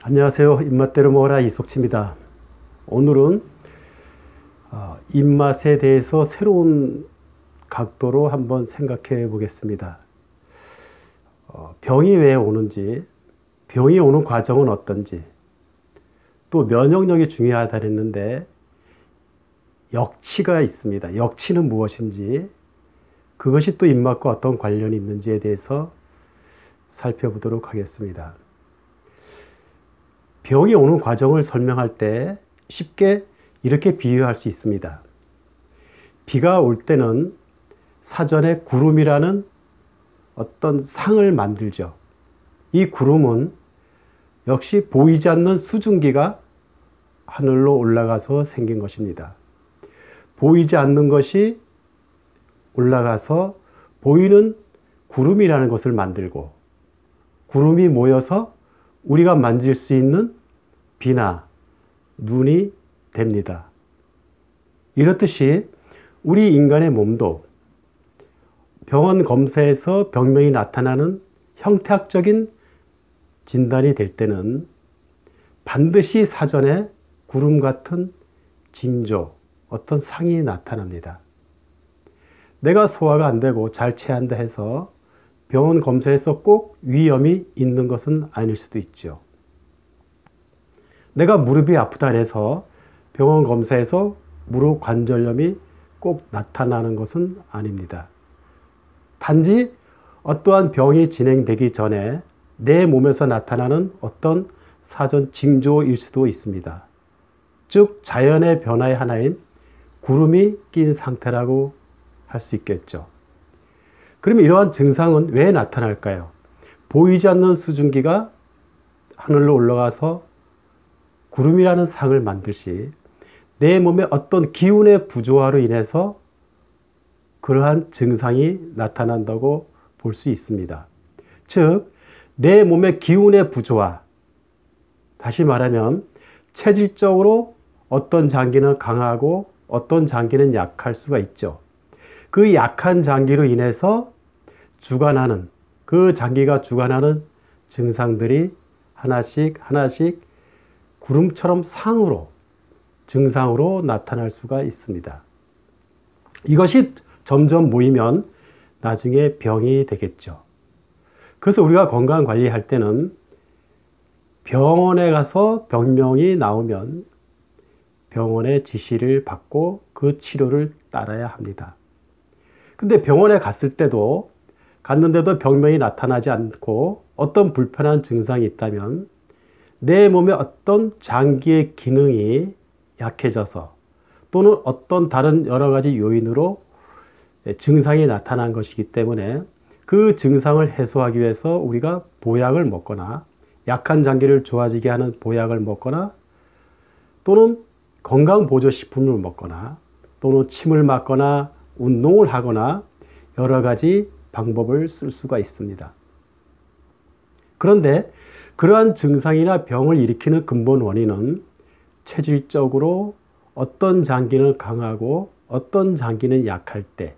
안녕하세요. 입맛대로 먹어라 이석치입니다. 오늘은 입맛에 대해서 새로운 각도로 한번 생각해 보겠습니다. 병이 왜 오는지, 병이 오는 과정은 어떤지, 또 면역력이 중요하다 했는데 역치가 있습니다. 역치는 무엇인지, 그것이 또 입맛과 어떤 관련이 있는지에 대해서 살펴보도록 하겠습니다. 병이 오는 과정을 설명할 때 쉽게 이렇게 비유할 수 있습니다. 비가 올 때는 사전에 구름이라는 어떤 상을 만들죠. 이 구름은 역시 보이지 않는 수증기가 하늘로 올라가서 생긴 것입니다. 보이지 않는 것이 올라가서 보이는 구름이라는 것을 만들고, 구름이 모여서 우리가 만질 수 있는 비나 눈이 됩니다. 이렇듯이 우리 인간의 몸도 병원 검사에서 병명이 나타나는 형태학적인 진단이 될 때는 반드시 사전에 구름 같은 징조, 어떤 상이 나타납니다. 내가 소화가 안 되고 잘 체한다 해서 병원 검사에서 꼭 위염이 있는 것은 아닐 수도 있죠. 내가 무릎이 아프다 해서 병원 검사에서 무릎 관절염이 꼭 나타나는 것은 아닙니다. 단지 어떠한 병이 진행되기 전에 내 몸에서 나타나는 어떤 사전 징조일 수도 있습니다. 즉 자연의 변화의 하나인 구름이 낀 상태라고 할 수 있겠죠. 그러면 이러한 증상은 왜 나타날까요? 보이지 않는 수증기가 하늘로 올라가서 구름이라는 상을 만들시 내 몸에 어떤 기운의 부조화로 인해서 그러한 증상이 나타난다고 볼 수 있습니다. 즉, 내 몸의 기운의 부조화, 다시 말하면 체질적으로 어떤 장기는 강하고 어떤 장기는 약할 수가 있죠. 그 약한 장기로 인해서 주관하는, 그 장기가 주관하는 증상들이 하나씩 구름처럼 상으로, 증상으로 나타날 수가 있습니다. 이것이 점점 모이면 나중에 병이 되겠죠. 그래서 우리가 건강 관리할 때는 병원에 가서 병명이 나오면 병원의 지시를 받고 그 치료를 따라야 합니다. 근데 병원에 갔는데도 병명이 나타나지 않고 어떤 불편한 증상이 있다면 내 몸의 어떤 장기의 기능이 약해져서 또는 어떤 다른 여러 가지 요인으로 증상이 나타난 것이기 때문에 그 증상을 해소하기 위해서 우리가 보약을 먹거나 약한 장기를 좋아지게 하는 보약을 먹거나 또는 건강보조식품을 먹거나 또는 침을 맞거나 운동을 하거나 여러 가지 방법을 쓸 수가 있습니다. 그런데 그러한 증상이나 병을 일으키는 근본 원인은 체질적으로 어떤 장기는 강하고 어떤 장기는 약할 때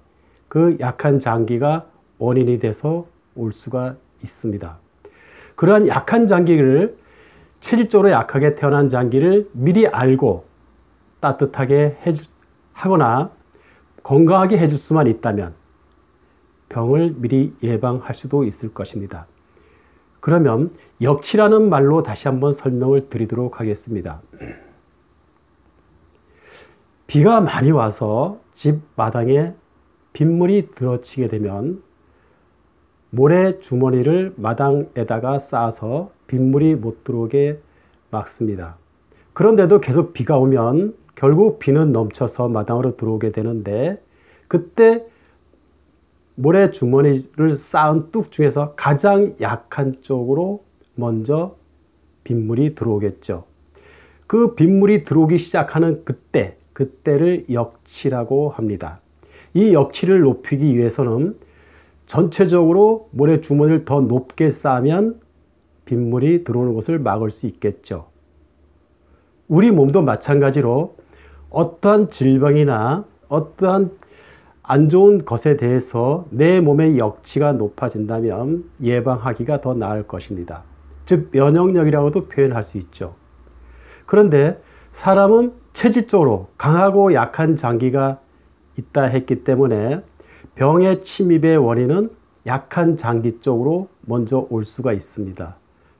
그 약한 장기가 원인이 돼서 올 수가 있습니다. 그러한 약한 장기를, 체질적으로 약하게 태어난 장기를 미리 알고 따뜻하게 하거나 건강하게 해줄 수만 있다면 병을 미리 예방할 수도 있을 것입니다. 그러면 역치라는 말로 다시 한번 설명을 드리도록 하겠습니다. 비가 많이 와서 집 마당에 빗물이 들어치게 되면 모래 주머니를 마당에다가 쌓아서 빗물이 못 들어오게 막습니다. 그런데도 계속 비가 오면 결국 비는 넘쳐서 마당으로 들어오게 되는데, 그때 모래 주머니를 쌓은 뚝 중에서 가장 약한 쪽으로 먼저 빗물이 들어오겠죠. 그 빗물이 들어오기 시작하는 그때를 역치라고 합니다. 이 역치를 높이기 위해서는 전체적으로 모래 주머니를 더 높게 쌓으면 빗물이 들어오는 것을 막을 수 있겠죠. 우리 몸도 마찬가지로 어떠한 질병이나 어떠한 안 좋은 것에 대해서 내 몸의 역치가 높아진다면 예방하기가 더 나을 것입니다. 즉 면역력이라고도 표현할 수 있죠. 그런데 사람은 체질적으로 강하고 약한 장기가 있다 했기 때문에 병의 침입의 원인은 약한 장기 쪽으로 먼저 올 수가 있습니다.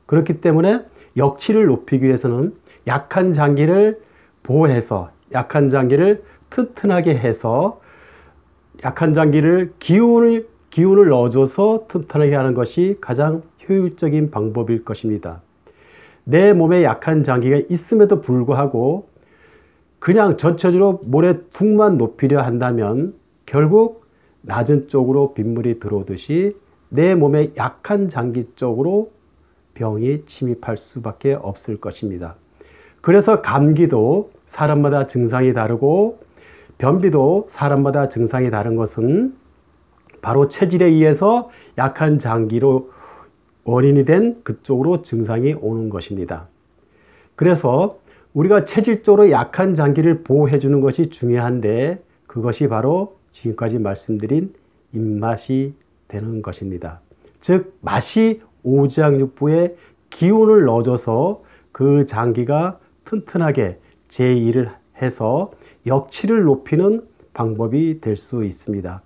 그렇기 때문에 역치를 높이기 위해서는 약한 장기를 보호해서 약한 장기를 튼튼하게 해서 약한 장기를 기운을 넣어줘서 튼튼하게 하는 것이 가장 효율적인 방법일 것입니다. 내 몸에 약한 장기가 있음에도 불구하고 그냥 전체적으로 모래툭만 높이려 한다면 결국 낮은 쪽으로 빗물이 들어오듯이 내 몸에 약한 장기 쪽으로 병이 침입할 수밖에 없을 것입니다. 그래서 감기도 사람마다 증상이 다르고 변비도 사람마다 증상이 다른 것은 바로 체질에 의해서 약한 장기로 원인이 된 그쪽으로 증상이 오는 것입니다. 그래서 우리가 체질적으로 약한 장기를 보호해 주는 것이 중요한데 그것이 바로 지금까지 말씀드린 입맛이 되는 것입니다. 즉 맛이 오장육부에 기운을 넣어줘서 그 장기가 튼튼하게 제2를 해서 역치를 높이는 방법이 될 수 있습니다.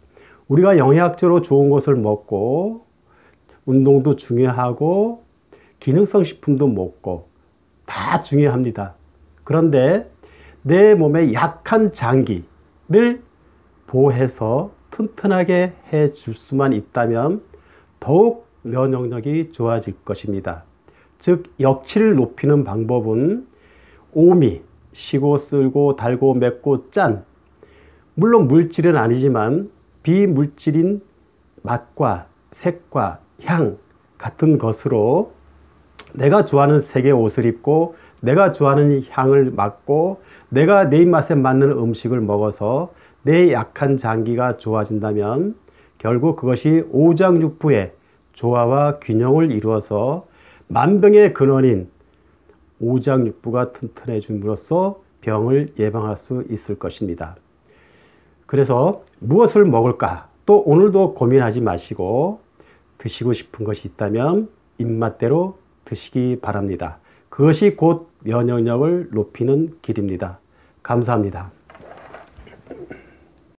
우리가 영양적으로 좋은 것을 먹고 운동도 중요하고 기능성 식품도 먹고 다 중요합니다. 그런데 내 몸에 약한 장기를 보호해서 튼튼하게 해줄 수만 있다면 더욱 면역력이 좋아질 것입니다. 즉 역치를 높이는 방법은 오미, 시고 쓸고 달고 맵고 짠, 물론 물질은 아니지만 비물질인 맛과 색과 향 같은 것으로 내가 좋아하는 색의 옷을 입고 내가 좋아하는 향을 맡고 내가 내 입맛에 맞는 음식을 먹어서 내 약한 장기가 좋아진다면 결국 그것이 오장육부의 조화와 균형을 이루어서 만병의 근원인 오장육부가 튼튼해짐으로써 병을 예방할 수 있을 것입니다. 그래서 무엇을 먹을까? 또 오늘도 고민하지 마시고 드시고 싶은 것이 있다면 입맛대로 드시기 바랍니다. 그것이 곧 면역력을 높이는 길입니다. 감사합니다.